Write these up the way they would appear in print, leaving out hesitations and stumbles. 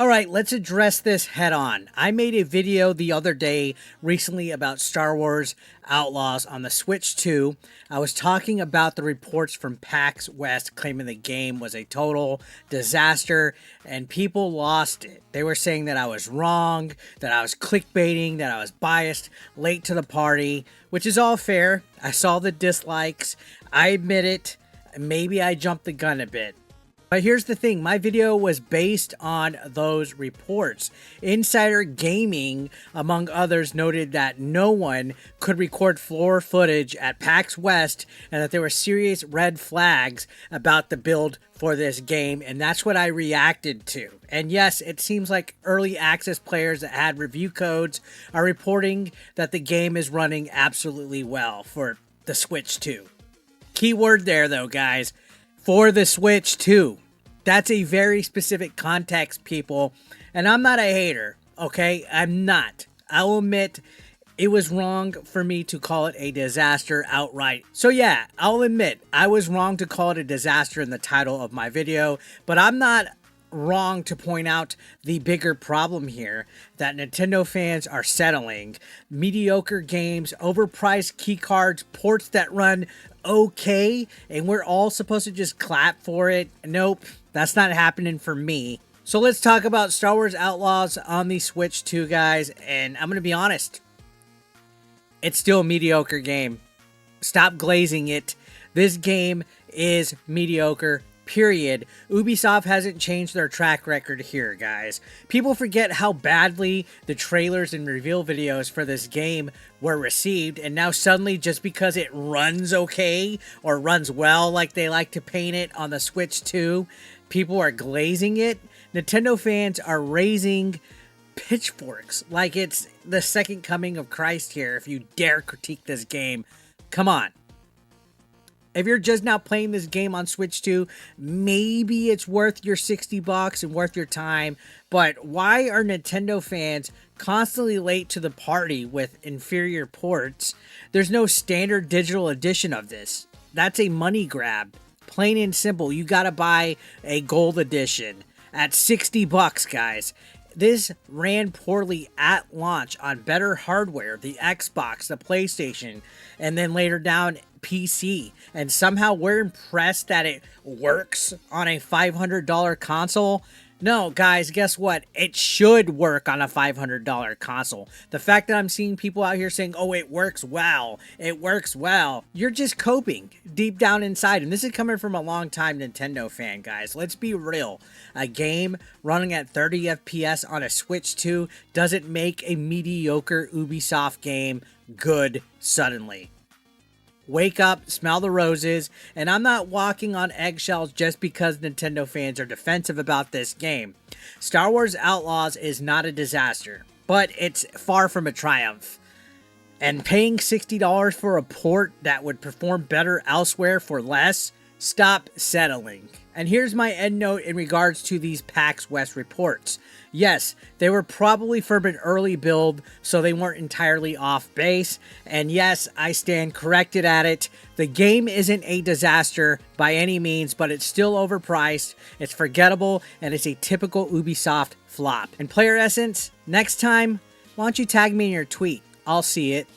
All right, let's address this head on. I made a video the other day recently about Star Wars Outlaws on the Switch 2. I was talking about the reports from PAX West claiming the game was a total disaster and people lost it. They were saying that I was wrong, that I was clickbaiting, that I was biased, late to the party, which is all fair. I saw the dislikes. I admit it. Maybe I jumped the gun a bit. But here's the thing, my video was based on those reports. Insider Gaming, among others, noted that no one could record floor footage at PAX West and that there were serious red flags about the build for this game, and that's what I reacted to. And yes, it seems like early access players that had review codes are reporting that the game is running absolutely well for the Switch 2. Key word there though, guys. For the Switch 2. That's a very specific context, people. And I'm not a hater, okay? I'm not. I'll admit it was wrong for me to call it a disaster outright. So yeah, I'll admit I was wrong to call it a disaster in the title of my video, but I'm not wrong to point out the bigger problem here that Nintendo fans are settling. Mediocre games, overpriced keycards, ports that run okay, and we're all supposed to just clap for it. Nope, that's not happening for me. So let's talk about Star Wars Outlaws on the Switch 2, guys, and I'm gonna be honest, it's still a mediocre game. Stop glazing it. This game is mediocre. Period. Ubisoft hasn't changed their track record here, guys. People forget how badly the trailers and reveal videos for this game were received, and now suddenly just because it runs okay or runs well like they like to paint it on the Switch 2, people are glazing it. Nintendo fans are raising pitchforks like it's the second coming of Christ here if you dare critique this game. Come on. If you're just now playing this game on Switch 2, maybe it's worth your $60 and worth your time. But why are Nintendo fans constantly late to the party with inferior ports? There's no standard digital edition of this. That's a money grab. Plain and simple. You gotta buy a gold edition at $60, guys. This ran poorly at launch on better hardware, the Xbox, the PlayStation, and then later down PC. And somehow we're impressed that it works on a $500 console. No, guys, guess what? It should work on a $500 console. The fact that I'm seeing people out here saying, oh, it works well, you're just coping deep down inside. And this is coming from a long-time Nintendo fan, guys. Let's be real. A game running at 30 FPS on a Switch 2 doesn't make a mediocre Ubisoft game good suddenly. Wake up, smell the roses, and I'm not walking on eggshells just because Nintendo fans are defensive about this game. Star Wars Outlaws is not a disaster, but it's far from a triumph. And paying $60 for a port that would perform better elsewhere for less? Stop settling. And here's my end note in regards to these PAX West reports. Yes, they were probably from an early build, so they weren't entirely off base. And yes, I stand corrected at it. The game isn't a disaster by any means, but it's still overpriced, it's forgettable, and it's a typical Ubisoft flop. And Player Essence, next time, why don't you tag me in your tweet? I'll see it.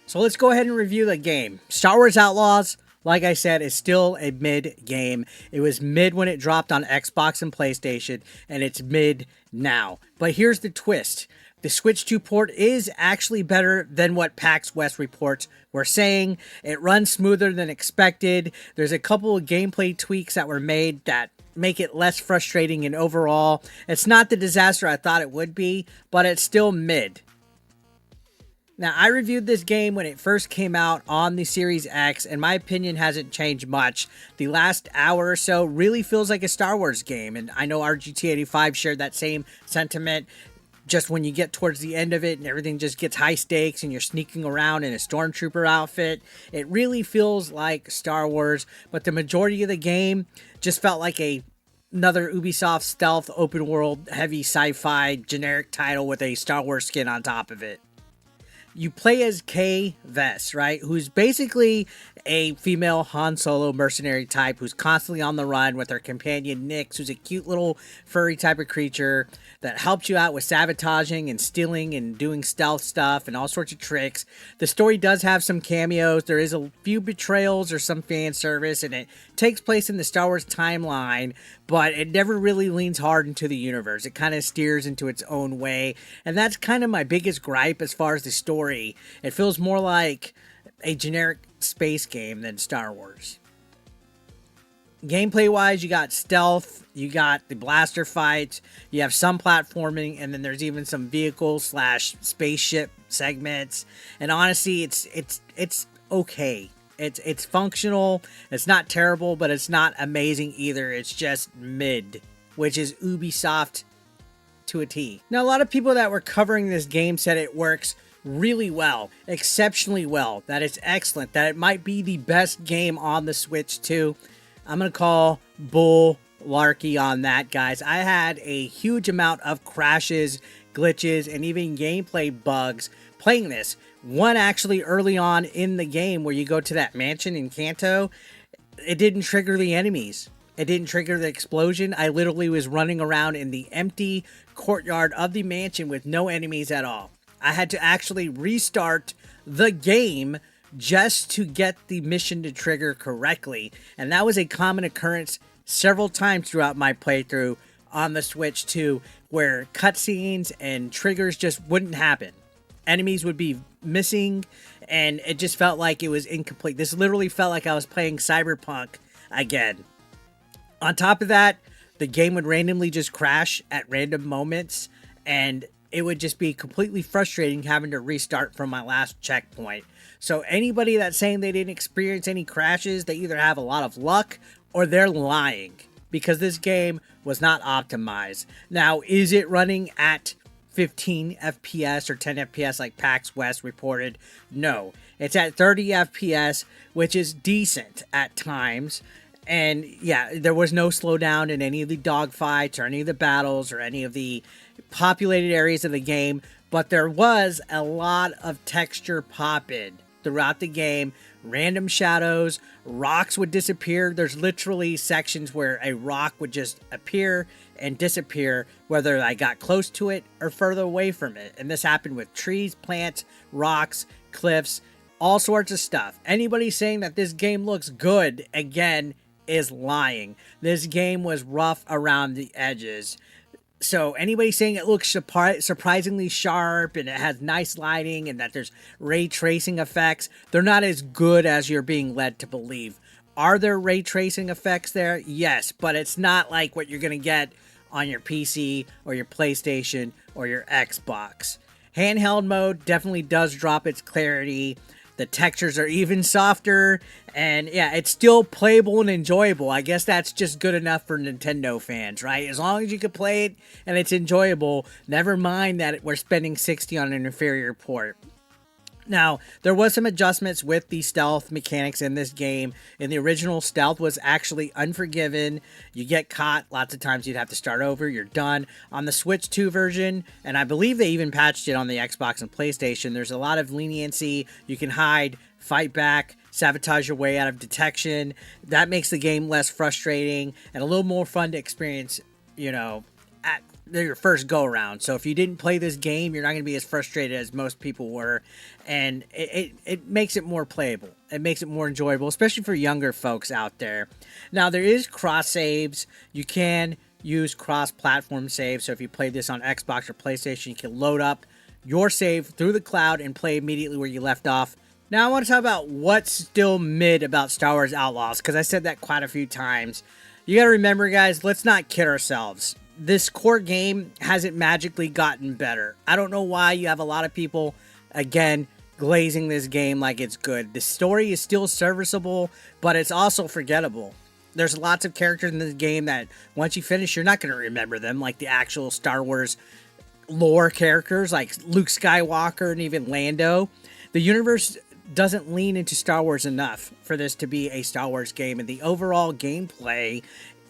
So let's go ahead and review the game. Star Wars Outlaws, like I said, is still a mid game. It was mid when it dropped on Xbox and PlayStation, and it's mid now. But here's the twist. The Switch 2 port is actually better than what PAX West reports were saying. It runs smoother than expected. There's a couple of gameplay tweaks that were made that make it less frustrating, and overall, it's not the disaster I thought it would be, but it's still mid. Now, I reviewed this game when it first came out on the Series X, and my opinion hasn't changed much. The last hour or so really feels like a Star Wars game, and I know RGT85 shared that same sentiment. Just when you get towards the end of it and everything just gets high stakes and you're sneaking around in a stormtrooper outfit, it really feels like Star Wars, but the majority of the game just felt like another Ubisoft stealth, open world, heavy sci-fi, generic title with a Star Wars skin on top of it. You play as Kay Vess, right? Who's basically a female Han Solo mercenary type who's constantly on the run with her companion Nix, who's a cute little furry type of creature that helps you out with sabotaging and stealing and doing stealth stuff and all sorts of tricks. The story does have some cameos. There is a few betrayals or some fan service, and it takes place in the Star Wars timeline, but it never really leans hard into the universe. It kind of steers into its own way, and that's kind of my biggest gripe as far as the story. It feels more like a generic space game than Star Wars. Gameplay wise, you got stealth, you got the blaster fights, you have some platforming, and then there's even some vehicle slash spaceship segments. And honestly, it's okay. It's functional. It's not terrible, but it's not amazing either. It's just mid, which is Ubisoft to a T. Now, a lot of people that were covering this game said it works really well, exceptionally well, that it's excellent, that it might be the best game on the Switch 2. I'm going to call bull larky on that, guys. I had a huge amount of crashes, glitches, and even gameplay bugs playing this. One actually early on in the game where you go to that mansion in Kanto, it didn't trigger the enemies. It didn't trigger the explosion. I literally was running around in the empty courtyard of the mansion with no enemies at all. I had to actually restart the game just to get the mission to trigger correctly. And that was a common occurrence several times throughout my playthrough on the Switch 2, where cutscenes and triggers just wouldn't happen. Enemies would be missing, and it just felt like it was incomplete. This literally felt like I was playing Cyberpunk again. On top of that, the game would randomly just crash at random moments, and it would just be completely frustrating having to restart from my last checkpoint. So anybody that's saying they didn't experience any crashes, they either have a lot of luck or they're lying, because this game was not optimized. Now, is it running at 15 FPS or 10 FPS like PAX West reported? No. It's at 30 FPS, which is decent at times. And yeah, there was no slowdown in any of the dogfights or any of the battles or any of the populated areas of the game, but there was a lot of texture popping throughout the game. Random shadows, rocks would disappear. There's literally sections where a rock would just appear and disappear, whether I got close to it or further away from it. And this happened with trees, plants, rocks, cliffs, all sorts of stuff. Anybody saying that this game looks good, again, is lying. This game was rough around the edges. So anybody saying it looks surprisingly sharp and it has nice lighting and that there's ray tracing effects, they're not as good as you're being led to believe. Are there ray tracing effects there? Yes, but it's not like what you're going to get on your PC or your PlayStation or your Xbox. Handheld mode definitely does drop its clarity. The textures are even softer, and yeah, it's still playable and enjoyable. I guess that's just good enough for Nintendo fans, right? As long as you can play it and it's enjoyable, never mind that we're spending $60 on an inferior port. Now, there was some adjustments with the stealth mechanics in this game. In the original, stealth was actually unforgiven. You get caught, lots of times you'd have to start over, you're done. On the Switch 2 version, and I believe they even patched it on the Xbox and PlayStation, there's a lot of leniency. You can hide, fight back, sabotage your way out of detection. That makes the game less frustrating and a little more fun to experience, you know, at your first go around. So if you didn't play this game, you're not going to be as frustrated as most people were, and it makes it more playable. It makes it more enjoyable, especially for younger folks out there. Now, there is cross saves. You can use cross-platform saves. So if you play this on Xbox or PlayStation, you can load up your save through the cloud and play immediately where you left off. Now, I want to talk about what's still mid about Star Wars Outlaws, because I said that quite a few times. You got to remember, guys, let's not kid ourselves. This core game hasn't magically gotten better. I don't know why you have a lot of people, again, glazing this game like it's good. The story is still serviceable, but it's also forgettable. There's lots of characters in this game that once you finish, you're not going to remember them, like the actual Star Wars lore characters like Luke Skywalker and even Lando. The universe doesn't lean into Star Wars enough for this to be a Star Wars game, and the overall gameplay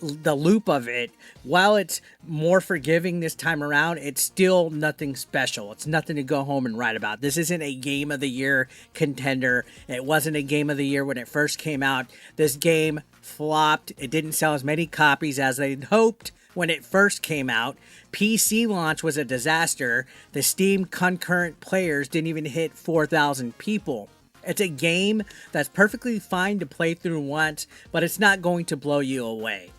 the loop of it, while it's more forgiving this time around, it's still nothing special. It's nothing to go home and write about. This isn't a Game of the Year contender. It wasn't a Game of the Year when it first came out. This game flopped. It didn't sell as many copies as they'd hoped when it first came out. PC launch was a disaster. The Steam concurrent players didn't even hit 4,000 people. It's a game that's perfectly fine to play through once, but it's not going to blow you away.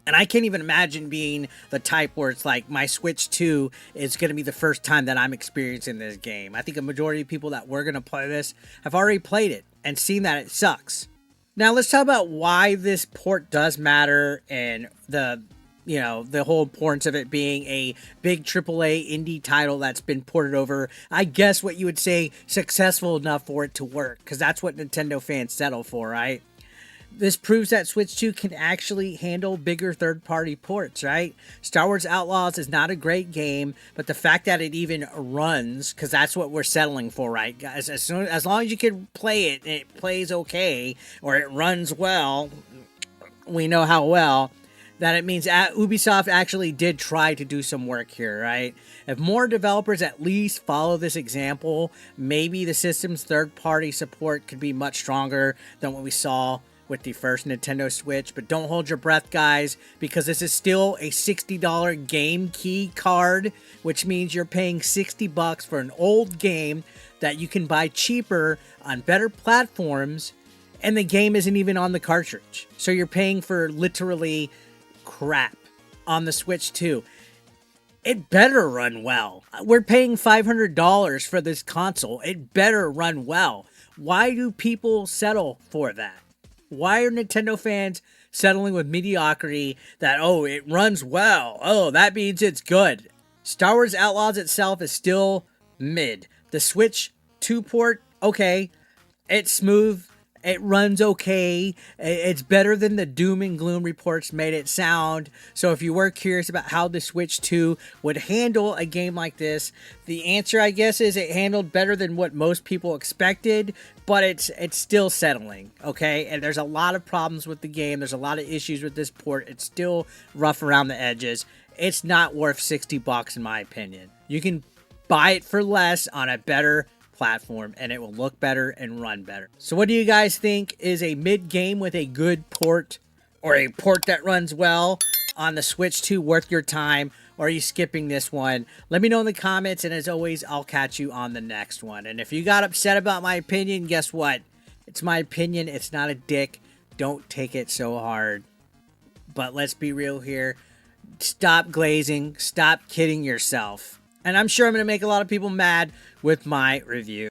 And I can't even imagine being the type where it's like my Switch 2 is going to be the first time that I'm experiencing this game. I think a majority of people that were going to play this have already played it and seen that it sucks. Now let's talk about why this port does matter and the whole importance of it being a big AAA indie title that's been ported over, I guess what you would say, successful enough for it to work, because that's what Nintendo fans settle for, right? This proves that Switch 2 can actually handle bigger third-party ports, right? Star Wars Outlaws is not a great game, but the fact that it even runs, because that's what we're settling for, right, guys? As long as you can play it and it plays okay, or it runs well, we know how well, that it means Ubisoft actually did try to do some work here, right? If more developers at least follow this example, maybe the system's third-party support could be much stronger than what we saw with the first Nintendo Switch. But don't hold your breath, guys, because this is still a $60 game key card, which means you're paying $60 for an old game that you can buy cheaper on better platforms, and the game isn't even on the cartridge. So you're paying for literally crap on the Switch 2. It better run well. We're paying $500 for this console. It better run well. Why do people settle for that? Why are Nintendo fans settling with mediocrity that, oh, it runs well, oh, that means it's good? Star Wars Outlaws itself is still mid. The Switch 2 port, okay, it's smooth. It runs okay. It's better than the doom and gloom reports made it sound. So if you were curious about how the Switch 2 would handle a game like this, the answer, I guess, is it handled better than what most people expected, but it's still settling, okay? And there's a lot of problems with the game. There's a lot of issues with this port. It's still rough around the edges. It's not worth $60 in my opinion. You can buy it for less on a better platform and it will look better and run better. So what do you guys think? Is a mid game with a good port or a port that runs well on the Switch 2 worth your time, or are you skipping this one? Let me know in the comments, and as always, I'll catch you on the next one. And if you got upset about my opinion, guess what? It's my opinion. It's not a dick. Don't take it so hard. But let's be real here. Stop glazing. Stop kidding yourself. And I'm sure I'm going to make a lot of people mad with my review.